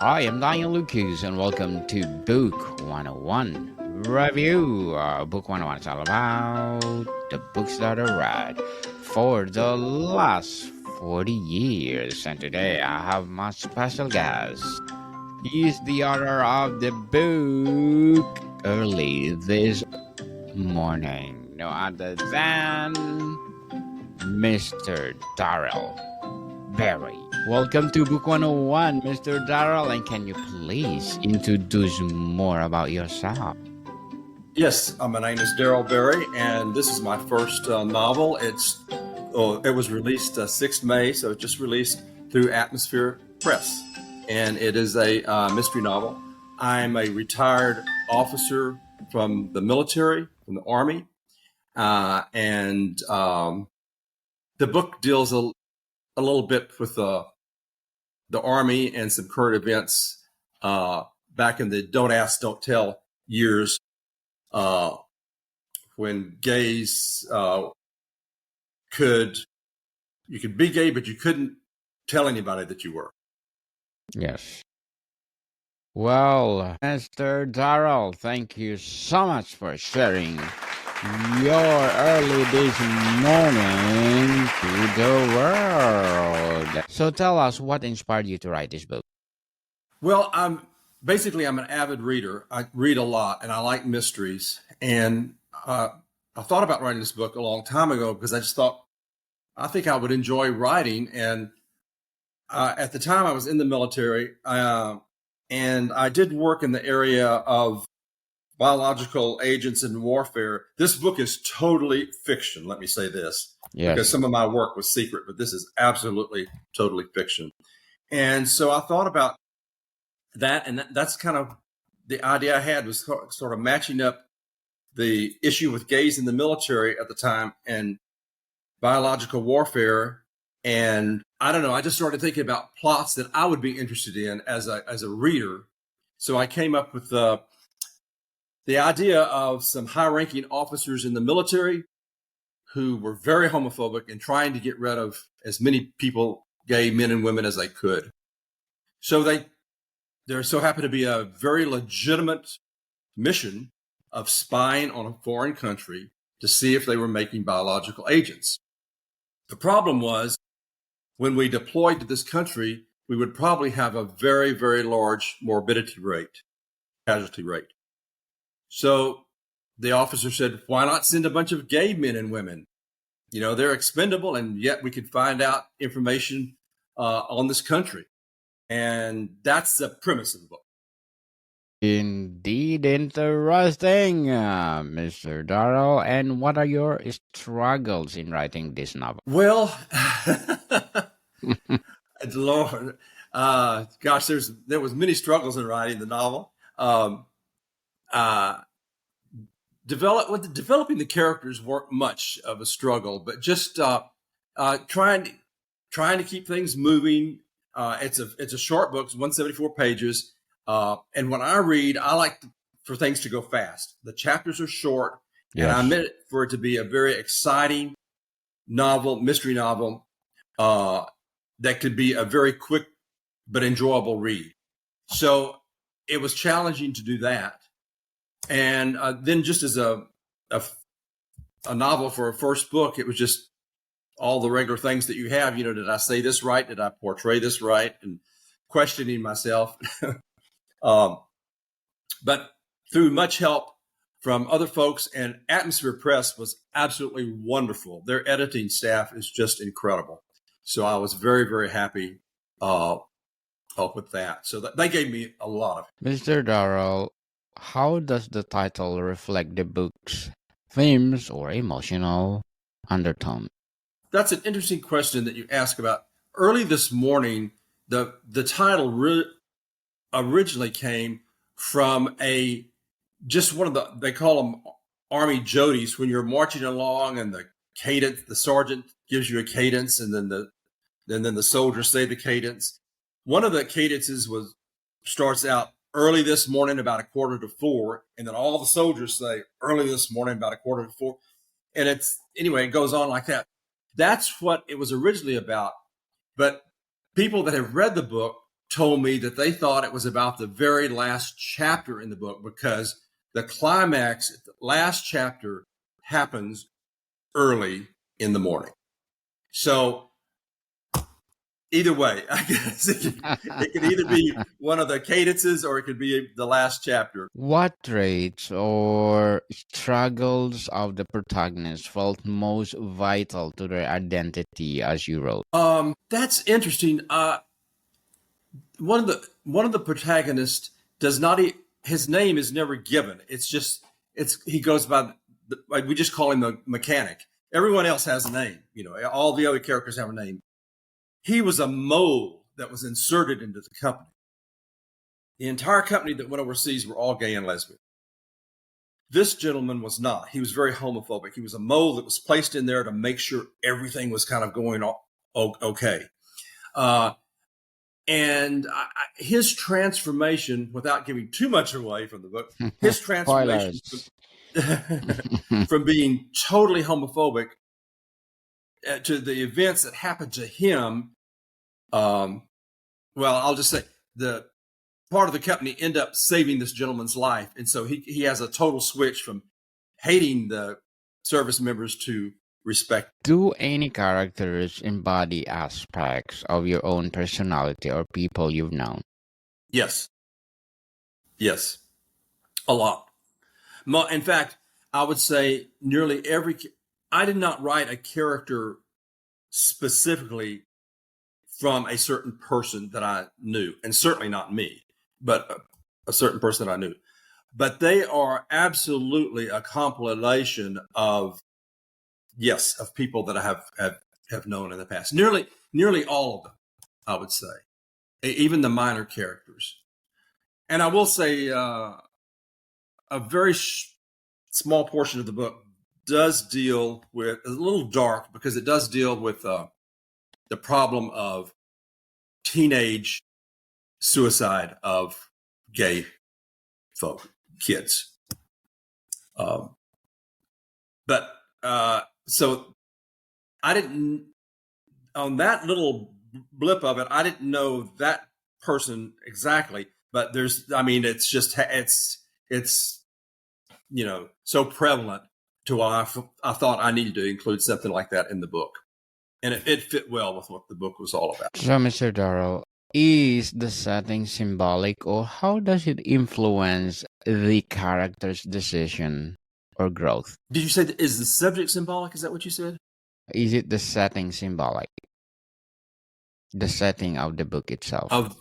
Hi, I'm Daniel Lucas, and welcome to Book 101 Review. Book 101 is all about the books that are read for the last 40 years. And today I have my special guest. He is the author of the book early this morning. No other than Mr. Darrell Berry. Welcome to Book 101, Mr. Darrell, and can you please introduce more about yourself? Yes, my name is Darrell Berry, and this is my first novel. It was released 6th May, so it just released through Atmosphere Press, and it is a mystery novel. I'm a retired officer from the military, from the Army, and the book deals a little bit with the Army and some current events back in the Don't Ask, Don't Tell years. When gays you could be gay, but you couldn't tell anybody that you were. Yes. Well, Mr. Darrell, thank you so much for sharing your early this morning to the world. So tell us what inspired you to write this book. Well, I'm an avid reader. I read a lot, and I like mysteries. And I thought about writing this book a long time ago because I just thought I think I would enjoy writing. And at the time, I was in the military, and I did work in the area of biological agents and warfare. This book is totally fiction. Let me say this, because some of my work was secret, but this is absolutely totally fiction. And so I thought about that, and that's kind of the idea I had, was sort of matching up the issue with gays in the military at the time and biological warfare. And I don't know, I just started thinking about plots that I would be interested in as a reader. So I came up with the idea of some high-ranking officers in the military who were very homophobic and trying to get rid of as many people, gay men and women, as they could. So there so happened to be a very legitimate mission of spying on a foreign country to see if they were making biological agents. The problem was, when we deployed to this country, we would probably have a very, very large morbidity rate, casualty rate. So the officer said, why not send a bunch of gay men and women? You know, they're expendable, and yet we could find out information on this country. And that's the premise of the book. Indeed interesting, Mr. Darrell. And what are your struggles in writing this novel? Well, Lord, gosh, there was many struggles in writing the novel. Developing the characters weren't much of a struggle, but just trying to keep things moving. It's a short book, it's 174 pages. And when I read, I like for things to go fast. The chapters are short, and I meant it for it to be a very exciting novel, mystery novel, that could be a very quick but enjoyable read. So it was challenging to do that. And then just as a novel for a first book, it was just all the regular things that you have. You know, did I say this right? Did I portray this right? And questioning myself. But through much help from other folks, and Atmosphere Press was absolutely wonderful. Their editing staff is just incredible. So I was very, very happy with that. So they gave me a lot of help. Mr. Darrell, how does the title reflect the book's themes or emotional undertone? That's an interesting question that you ask about. Early this morning, the title originally came from just one of they call them Army jodies, when you're marching along and the cadence, the sergeant gives you a cadence, and then the soldiers say the cadence. One of the cadences starts out early this morning about 3:45, and then all the soldiers say early this morning about 4:15, and it goes on like that. That's what it was originally about. But people that have read the book told me that they thought it was about the very last chapter in the book, because the climax, the last chapter, happens early in the morning. So either way, I guess it could either be one of the cadences or it could be the last chapter. What traits or struggles of the protagonist felt most vital to their identity as you wrote? That's interesting. One of the protagonists does not. His name is never given. He goes by. We just call him the mechanic. Everyone else has a name. All the other characters have a name. He was a mole that was inserted into the company. The entire company that went overseas were all gay and lesbian. This gentleman was not. He was very homophobic. He was a mole that was placed in there to make sure everything was kind of going okay. And his transformation, without giving too much away from the book, his transformation from being totally homophobic to the events that happened to him. Well, I'll just say the part of the company ended up saving this gentleman's life. And so he has a total switch from hating the service members to respect. Do any characters embody aspects of your own personality or people you've known? Yes. Yes. A lot. In fact, I would say nearly I did not write a character specifically from a certain person that I knew, and certainly not me, but a certain person that I knew. But they are absolutely a compilation of people that I have known in the past. Nearly all of them, I would say, even the minor characters. And I will say a very small portion of the book does deal with, a little dark, because it does deal with the problem of teenage suicide of gay kids. So I didn't, on that little blip of it, I didn't know that person exactly, but it's so prevalent to why I thought I needed to include something like that in the book. And it fit well with what the book was all about. So, Mr. Darrell, is the setting symbolic, or how does it influence the character's decision or growth? Did you say, is the subject symbolic? Is that what you said? Is it the setting symbolic? The setting of the book itself. Of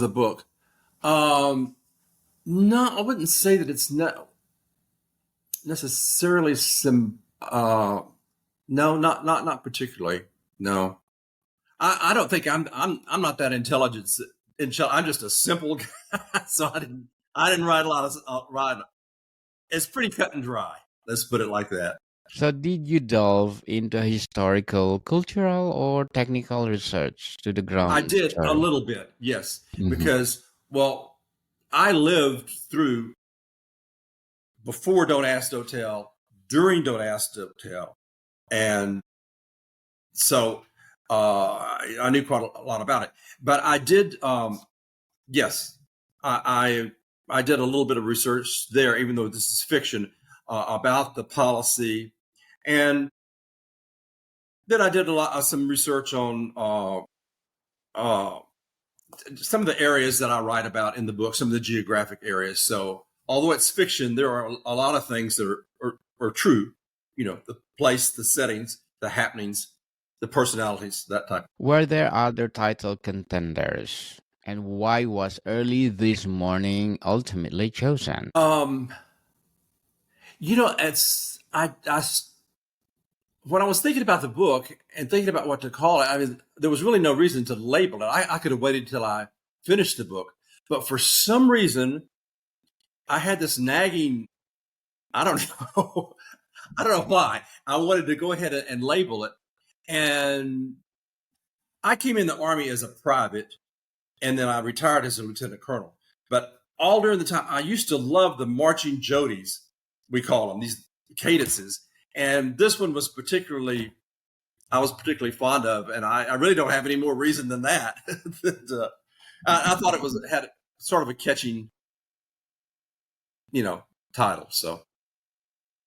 the book. No, I wouldn't say that it's not necessarily no, not particularly. No, I don't think I'm not that intelligent. I'm just a simple guy, so I didn't write a lot of write. It's pretty cut and dry. Let's put it like that. So, did you delve into historical, cultural, or technical research to the ground? I did a little bit, yes, because I lived through before Don't Ask, Don't Tell, during Don't Ask, Don't Tell. And so I knew quite a lot about it. But I did, yes, I did a little bit of research there, even though this is fiction, about the policy. And then I did some research on some of the areas that I write about in the book, some of the geographic areas. So although it's fiction, there are a lot of things that are true. The place, the settings, the happenings, the personalities, that type. Were there other title contenders? And why was Early This Morning ultimately chosen? When I was thinking about the book and thinking about what to call it, there was really no reason to label it. I could have waited till I finished the book. But for some reason, I had this nagging, I don't know why. I wanted to go ahead and label it. And I came in the Army as a private, and then I retired as a lieutenant colonel. But all during the time, I used to love the marching jodies, we call them, these cadences. And this one was I was particularly fond of, and I really don't have any more reason than that. I thought had sort of a catching, title. So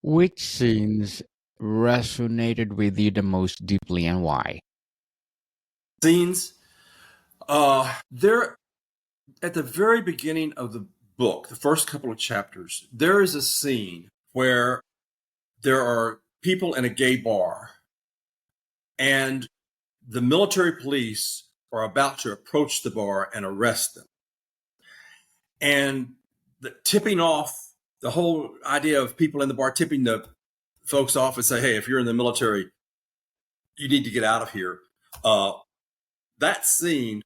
Which scenes resonated with you the most deeply and why? scenes, there at the very beginning of the book, the first couple of chapters, there is a scene where there are people in a gay bar, and the military police are about to approach the bar and arrest them. And tipping off the whole idea of people in the bar tipping the folks off and say, hey, if you're in the military, you need to get out of here. That scene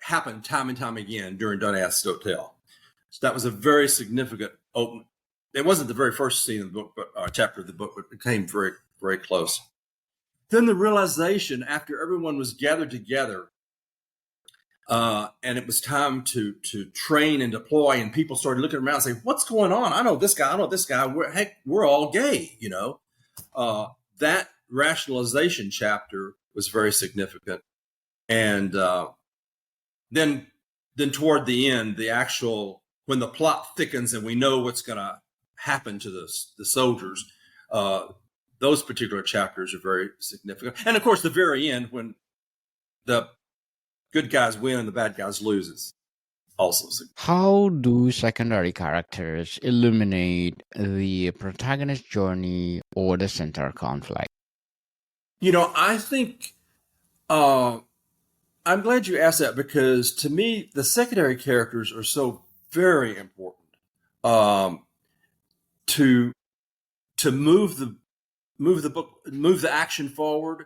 happened time and time again during Don't Ask, Don't Tell. So that was a very significant open. It wasn't the very first scene in the book, but chapter of the book, but it came very, very close. Then the realization after everyone was gathered together, and it was time to train and deploy, and people started looking around and saying, what's going on? I know this guy. We're all gay, that rationalization chapter was very significant. And then toward the end, when the plot thickens and we know what's going to happen to the soldiers, those particular chapters are very significant. And of course, the very end, when the good guys win and the bad guys lose, is also significant. How do secondary characters illuminate the protagonist's journey or the center conflict? I think I'm glad you asked that, because to me, the secondary characters are so very important to move the action forward,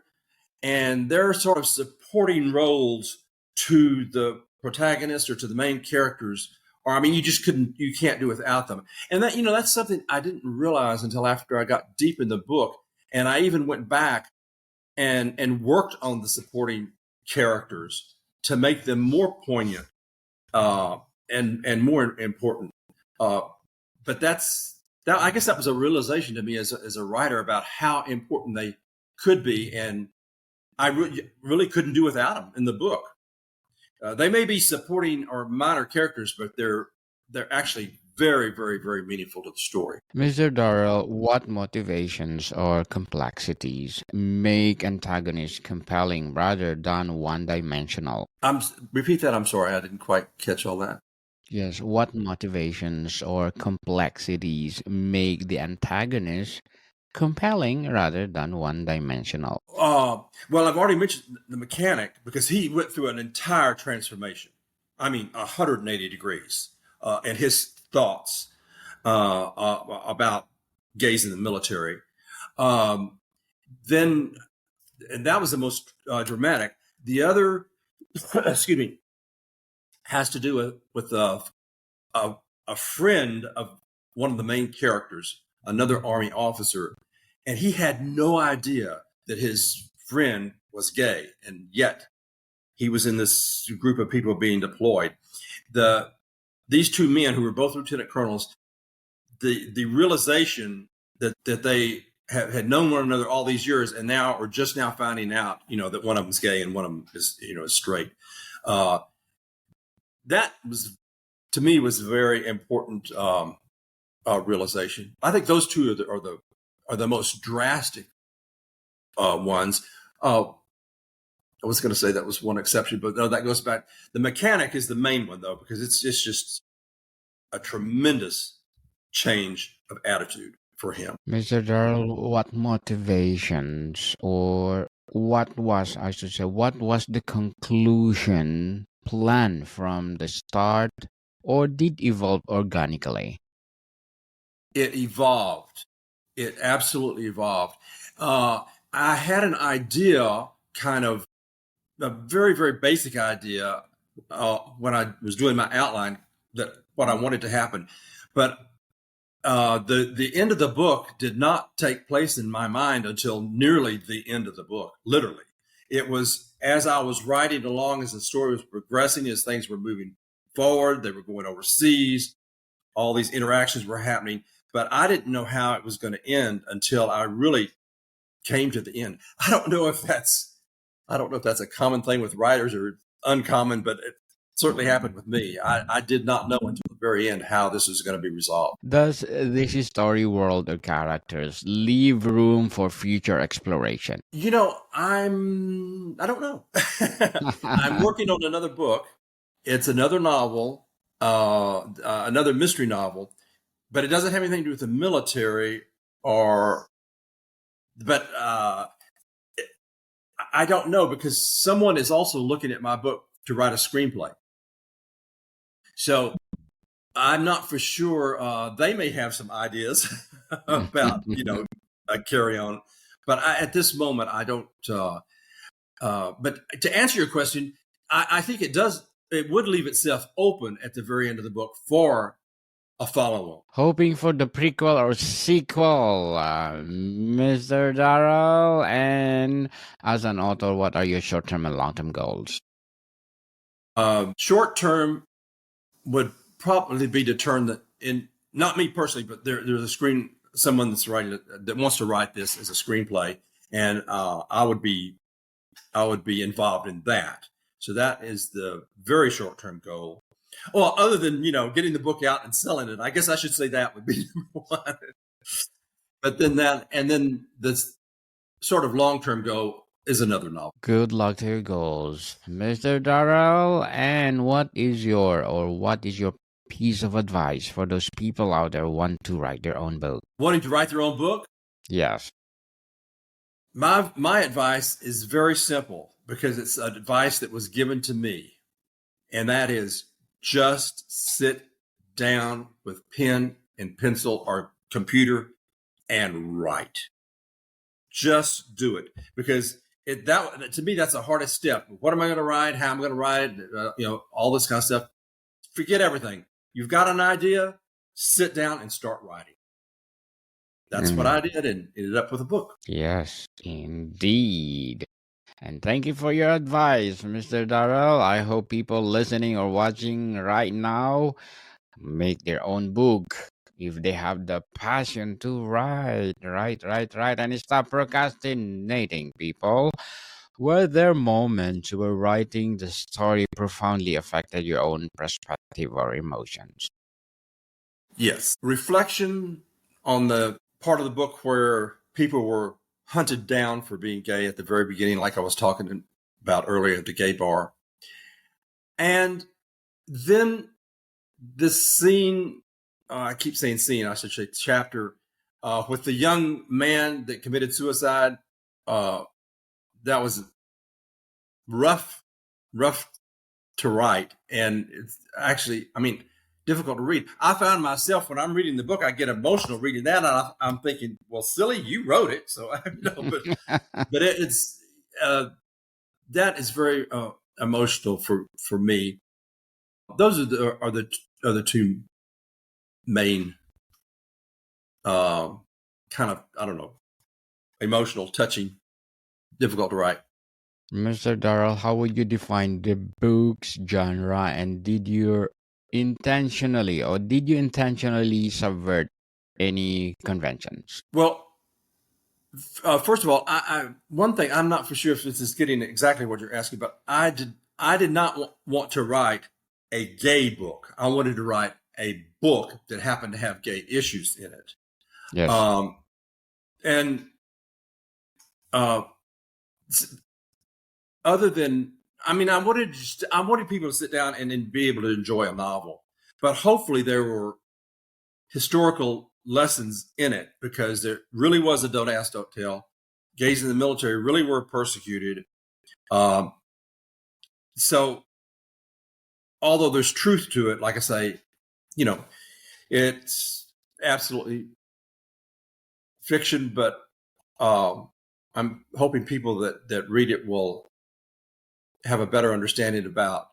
and they're sort of supporting roles to the protagonist or to the main characters. Or you can't do without them. And that's something I didn't realize until after I got deep in the book, and I even went back and worked on the supporting characters to make them more poignant and more important. But I guess that was a realization to me as a writer about how important they could be, and I really couldn't do without them in the book. They may be supporting or minor characters, but they're actually very, very, very meaningful to the story. Mr. Darrell, what motivations or complexities make antagonists compelling rather than one-dimensional? Repeat that. I'm sorry, I didn't quite catch all that. Yes, what motivations or complexities make the antagonist compelling rather than one-dimensional? Well, I've already mentioned the mechanic, because he went through an entire transformation. 180 degrees in his thoughts about gays in the military. Then, and that was the most dramatic. The other, excuse me, has to do with a friend of one of the main characters, another Army officer, and he had no idea that his friend was gay, and yet he was in this group of people being deployed. These two men, who were both lieutenant colonels, the realization that they had known one another all these years, and now are just now finding out, that one of them is gay and one of them is, is straight. That was, to me, was a very important realization. I think those two are the most drastic ones. I was going to say that was one exception, but no, that goes back. The mechanic is the main one, though, because it's just a tremendous change of attitude for him. Mr. Darrell, what motivations or what was the conclusion plan from the start, or did evolve organically? It evolved. It absolutely evolved. I had an idea, kind of a very, very basic idea, when I was doing my outline, that what I wanted to happen. But the end of the book did not take place in my mind until nearly the end of the book, literally. It was as I was writing along, as the story was progressing, as things were moving forward, they were going overseas, all these interactions were happening, but I didn't know how it was going to end until I really came to the end. I don't know if that's a common thing with writers or uncommon, but certainly happened with me. I did not know until the very end how this was going to be resolved. Does this story world or characters leave room for future exploration? You know, I don't know. I'm working on another book. It's another novel, another mystery novel, but it doesn't have anything to do with the military but I don't know, because someone is also looking at my book to write a screenplay. So I'm not for sure. They may have some ideas about, a carry on, but at this moment, I don't. But to answer your question, I think it would leave itself open at the very end of the book for a follow-up. Hoping for the prequel or sequel, Mr. Darrell. And as an author, what are your short-term and long-term goals? Short-term would probably be to turn not me personally, but there's someone that's writing that wants to write this as a screenplay, and I would be involved in that. So that is the very short-term goal. Well, other than, getting the book out and selling it, I guess I should say that would be number one. But then the sort of long-term goal is another novel. Good luck to your goals, Mr. Darrell. And what is your piece of advice for those people out there who want to write their own book? Wanting to write their own book? Yes. My advice is very simple, because it's advice that was given to me, and that is just sit down with pen and pencil or computer and write. Just do it, because to me, that's the hardest step. What am I going to write? How am I going to write it? All this kind of stuff. Forget everything. You've got an idea, sit down and start writing. That's what I did, and ended up with a book. Yes, indeed. And thank you for your advice, Mr. Darrell. I hope people listening or watching right now make their own book if they have the passion to write, and stop procrastinating, people. Were there moments where writing the story profoundly affected your own perspective or emotions? Yes. Reflection on the part of the book where people were hunted down for being gay at the very beginning, like I was talking about earlier at the gay bar. And then this scene, I keep saying scene, I should say chapter, with the young man that committed suicide. That was rough to write. And it's actually, difficult to read. I found myself, when I'm reading the book, I get emotional reading that. And I'm thinking, well, silly, you wrote it. So, but it's, that is very emotional for me. Those are the two main kind of, I don't know, emotional, touching, difficult to write. Mr. Darrell, how would you define the book's genre, and did you intentionally subvert any conventions? Well, first of all, one thing, I'm not for sure if this is getting exactly what you're asking, but I did not want to write a gay book. I wanted to write a book that happened to have gay issues in it. Yes. Other than, I wanted people to sit down and then be able to enjoy a novel, but hopefully there were historical lessons in it, because there really was a don't ask, don't tell. Gays in the military really were persecuted. So although there's truth to it, like I say, it's absolutely fiction, but I'm hoping people that read it will have a better understanding about,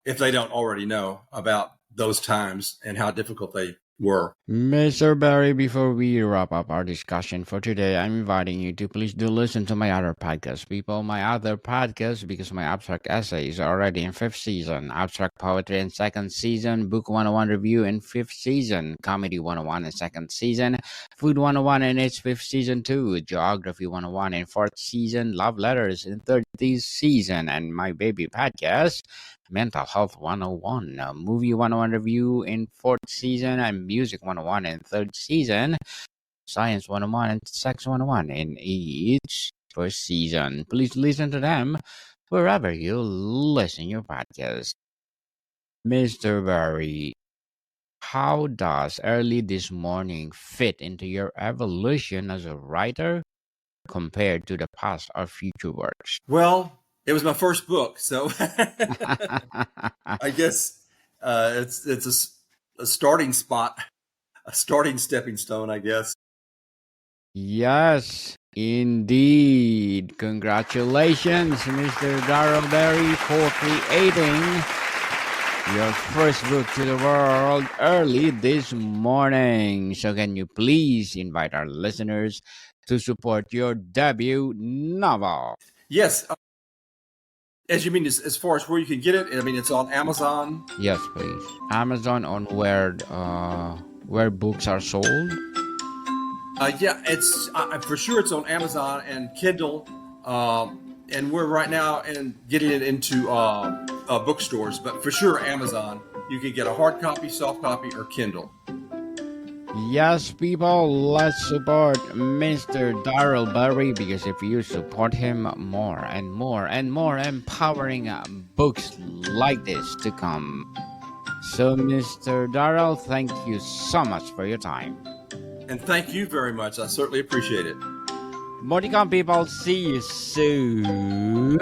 if they don't already know, about those times and how difficult they were. Mr. Berry, before we wrap up our discussion for today, I'm inviting you to please do listen to my other podcast, people. My other podcast, because my abstract essays are already in 5th season, abstract poetry in 2nd season, book 101 review in 5th season, comedy 101 in 2nd season, food 101 in its 5th season too, geography 101 in 4th season, love letters in 3rd season, and my baby podcast, Mental Health 101, Movie 101 Review in 4th season, and Music 101 in 3rd season, Science 101 and Sex 101 in each 1st season. Please listen to them wherever you listen your podcast. Mr. Berry, how does Early This Morning fit into your evolution as a writer compared to the past or future works? Well, it was my first book, so I guess it's a starting spot, a starting stepping stone, I guess. Yes, indeed. Congratulations, Mr. Darrell Berry, for creating your first book to the world early this morning. So can you please invite our listeners to support your debut novel? Yes. As you mean, as far as where you can get it, I mean, it's on Amazon. Yes, please. Amazon, on where books are sold. Yeah, it's for sure it's on Amazon and Kindle, and we're right now getting it into bookstores. But for sure, Amazon. You can get a hard copy, soft copy, or Kindle. Yes, people, let's support Mr. Darrell Berry, because if you support him, more and more and more empowering books like this to come. So, Mr. Darrell, thank you so much for your time. And thank you very much. I certainly appreciate it. More to come, people. See you soon.